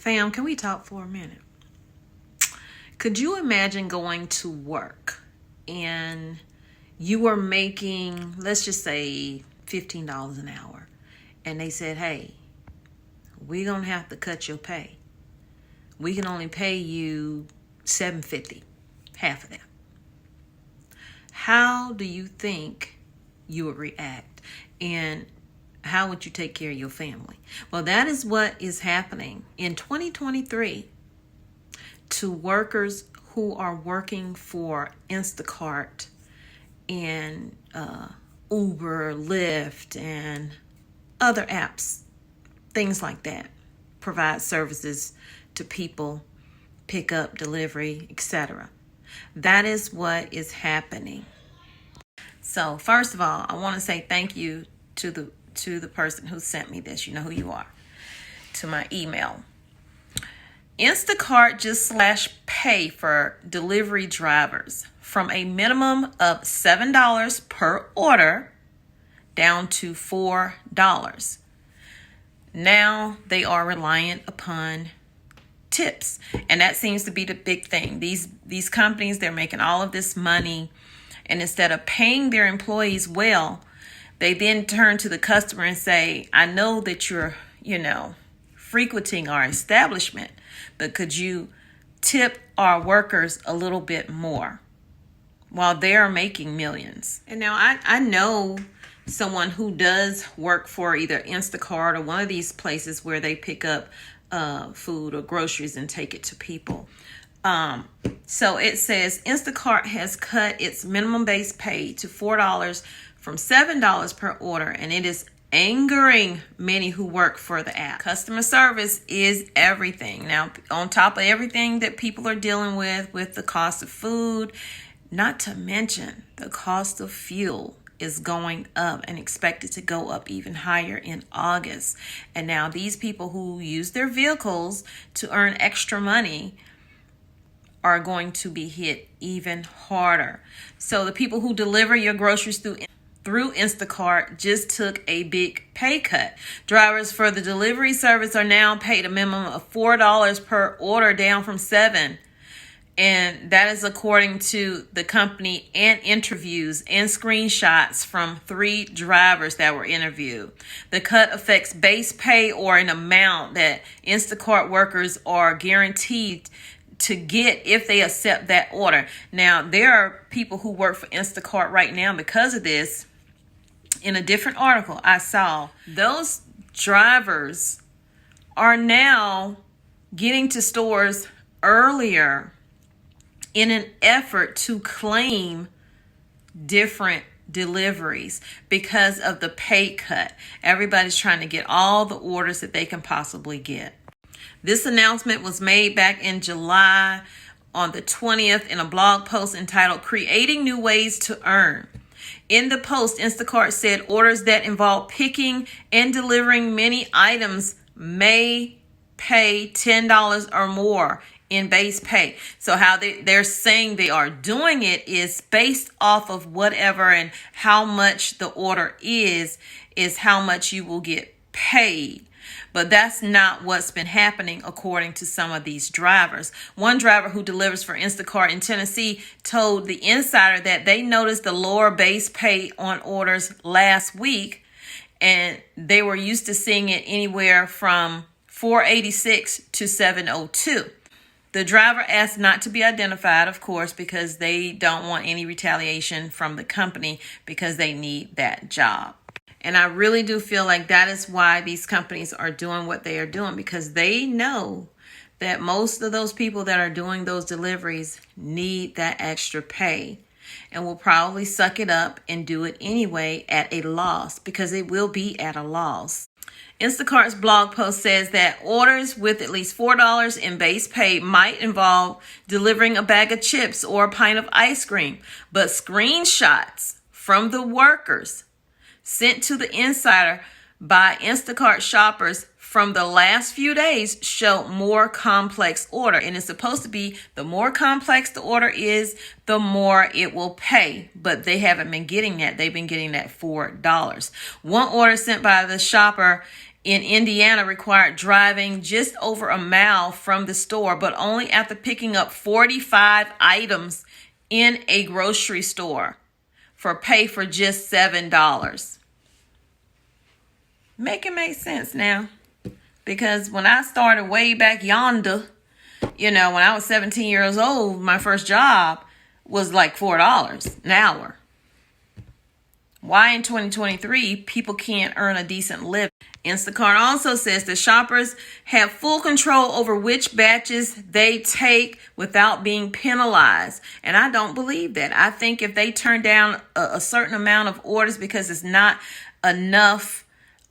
Fam, can we talk for a minute? Could you imagine going to work and you were making, let's just say, $15 an hour, and they said, hey, we're going to have to cut your pay. We can only pay you $7.50, half of that. How do you think you would react? And how would you take care of your family? Well, that is what is happening in 2023 to workers who are working for Insta-Cart and Uber, Lyft, and other apps, things like that, provide services to people, pick up, delivery, etc. That is what is happening. So first of all, I want to say thank you to the person who sent me this. You know who you are. To my email. Instacart just slashed pay for delivery drivers from a minimum of $7 per order down to $4. Now they are reliant upon tips, and that seems to be the big thing. These companies, they're making all of this money, and instead of paying their employees well, they then turn to the customer and say, I know that you're, frequenting our establishment, but could you tip our workers a little bit more while they're making millions? And now I know someone who does work for either Instacart or one of these places where they pick up food or groceries and take it to people. So it says Instacart has cut its minimum base pay to $4 from $7 per order, and it is angering many who work for the app. Customer service is everything. Now, on top of everything that people are dealing with the cost of food, not to mention the cost of fuel is going up and expected to go up even higher in August. And now these people who use their vehicles to earn extra money are going to be hit even harder. So the people who deliver your groceries through Instacart just took a big pay cut. Drivers for the delivery service are now paid a minimum of $4 per order, down from $7. And that is according to the company and interviews and screenshots from 3 drivers that were interviewed. The cut affects base pay, or an amount that Instacart workers are guaranteed to get if they accept that order. Now, there are people who work for Instacart right now because of this. In a different article I saw, those drivers are now getting to stores earlier in an effort to claim different deliveries because of the pay cut. Everybody's trying to get all the orders that they can possibly get. This announcement was made back in July on the 20th in a blog post entitled Creating New Ways to Earn. In the post, Instacart said orders that involve picking and delivering many items may pay $10 or more in base pay. So how they're saying they are doing it is based off of whatever and how much the order is how much you will get paid. But that's not what's been happening according to some of these drivers. One driver who delivers for Instacart in Tennessee told the Insider that they noticed the lower base pay on orders last week, and they were used to seeing it anywhere from $4.86 to $7.02. The driver asked not to be identified, of course, because they don't want any retaliation from the company because they need that job. And I really do feel like that is why these companies are doing what they are doing, because they know that most of those people that are doing those deliveries need that extra pay and will probably suck it up and do it anyway at a loss, because it will be at a loss. Instacart's blog post says that orders with at least $4 in base pay might involve delivering a bag of chips or a pint of ice cream, but screenshots from the workers sent to the Insider by Instacart shoppers from the last few days show more complex order. And it's supposed to be the more complex the order is, the more it will pay. But they haven't been getting that. They've been getting that $4. One order sent by the shopper in Indiana required driving just over a mile from the store, but only after picking up 45 items in a grocery store for pay for just $7. Make it make sense now. Because when I started way back yonder, you know, when I was 17 years old, my first job was like $4 an hour. Why in 2023 people can't earn a decent living? Instacart also says that shoppers have full control over which batches they take without being penalized. And I don't believe that. I think if they turn down a certain amount of orders because it's not enough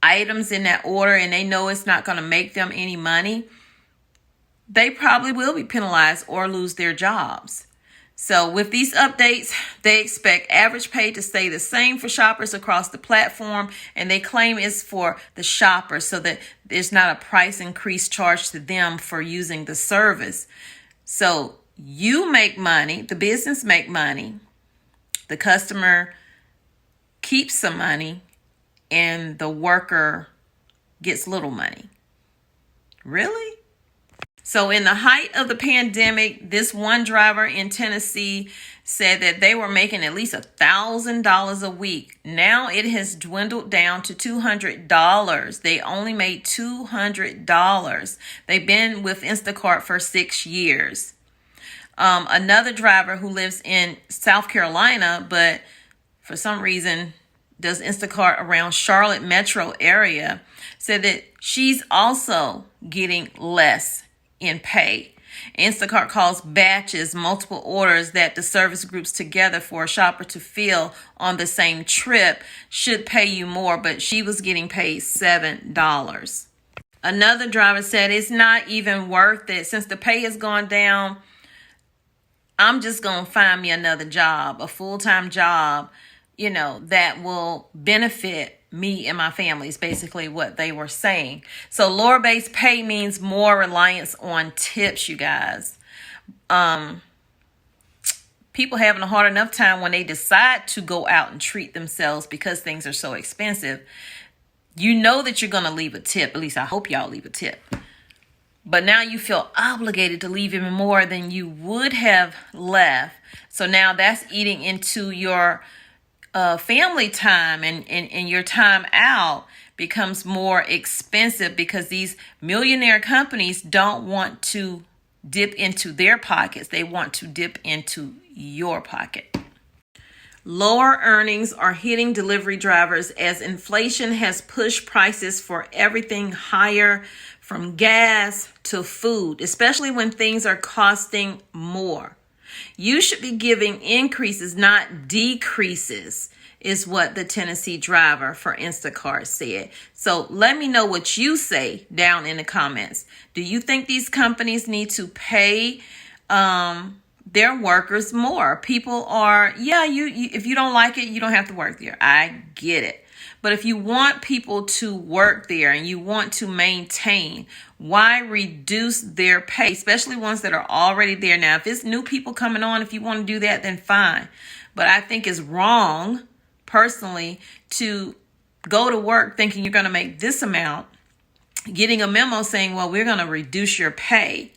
items in that order and they know it's not going to make them any money, they probably will be penalized or lose their jobs. So with these updates, they expect average pay to stay the same for shoppers across the platform, and they claim it's for the shoppers so that there's not a price increase charged to them for using the service. So you make money, the business make money, the customer keeps some money, and the worker gets little money. Really? So in the height of the pandemic, this one driver in Tennessee said that they were making at least $1,000 a week. Now it has dwindled down to $200. They only made $200. They've been with Instacart for 6 years. Another driver who lives in South Carolina, but for some reason does Instacart around Charlotte metro area, said that she's also getting less in pay. Instacart calls batches multiple orders that the service groups together for a shopper to fill on the same trip should pay you more, but she was getting paid $7. Another driver said it's not even worth it. Since the pay has gone down, I'm just going to find me another job, a full-time job, you know, that will benefit me and my family is basically what they were saying. So lower base pay means more reliance on tips, you guys. People having a hard enough time when they decide to go out and treat themselves because things are so expensive. You know that you're going to leave a tip. At least I hope y'all leave a tip. But now you feel obligated to leave even more than you would have left. So now that's eating into your family time, and your time out becomes more expensive because these millionaire companies don't want to dip into their pockets. They want to dip into your pocket. Lower earnings are hitting delivery drivers as inflation has pushed prices for everything higher, from gas to food, especially when things are costing more. You should be giving increases, not decreases, is what the Tennessee driver for Instacart said. So let me know what you say down in the comments. Do you think these companies need to pay their workers more? People are, you if you don't like it, you don't have to work there. I get it. But if you want people to work there and you want to maintain, why reduce their pay, especially ones that are already there? Now, if it's new people coming on, if you want to do that, then fine. But I think it's wrong, personally, to go to work thinking you're going to make this amount, getting a memo saying, well, we're going to reduce your pay.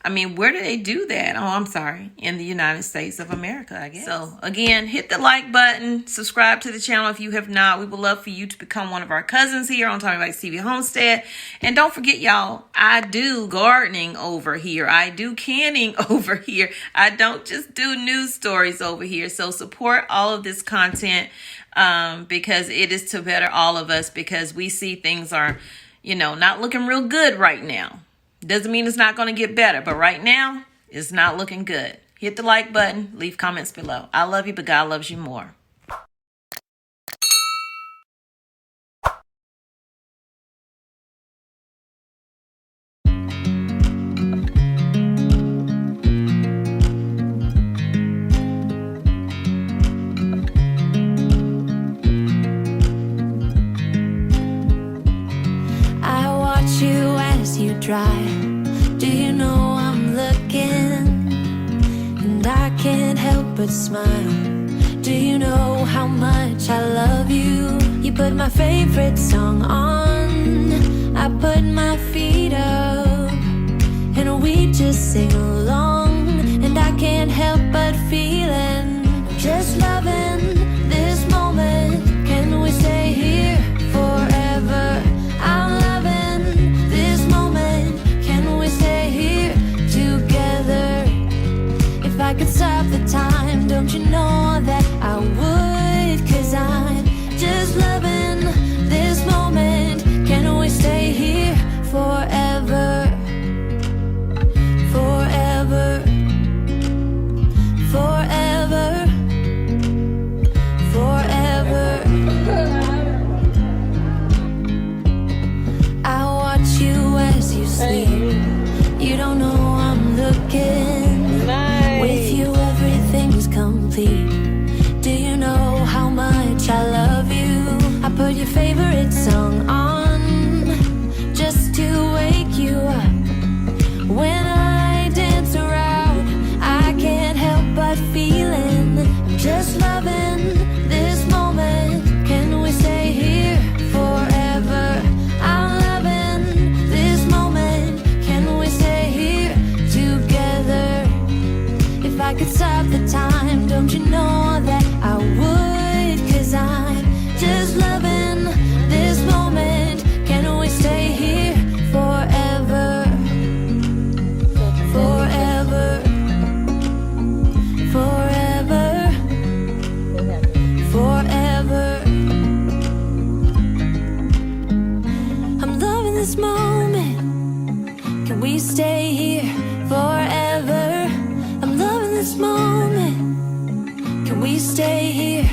I mean, where do they do that? Oh, I'm sorry. In the United States of America, I guess. So again, hit the like button, subscribe to the channel if you have not. We would love for you to become one of our cousins here on TOMMYBITES TV Homestead. And don't forget, y'all, I do gardening over here. I do canning over here. I don't just do news stories over here. So support all of this content because it is to better all of us, because we see things are, not looking real good right now. Doesn't mean it's not going to get better, but right now, it's not looking good. Hit the like button, leave comments below. I love you, but God loves you more. I watch you as you drive. Do you know I'm looking? And I can't help but smile. Do you know how much I love you? You put my favorite song on put my feet up and we just sing along, and I can't help but feeling just loving this moment. Can we stay here forever? I'm loving this moment. Can we stay here together? If I could stop the time, don't you know that I would? 'Cause I'm just loving this moment. Can we stay here forever? Forever, forever, forever. I watch you as you sleep. You don't know I'm looking. With you everything's complete. Do you know how much I love you? I put your favorite song on just to wake you up. When I dance around, I can't help but feeling just loving this moment. Can we stay here forever? I'm loving this moment. Can we stay here together? If I could stop the time, don't you know that I would? 'Cause I'm just loving this moment. Can we stay here forever? Forever, forever, forever. I'm loving this moment. Can we stay here forever? I'm loving this moment. Can we stay here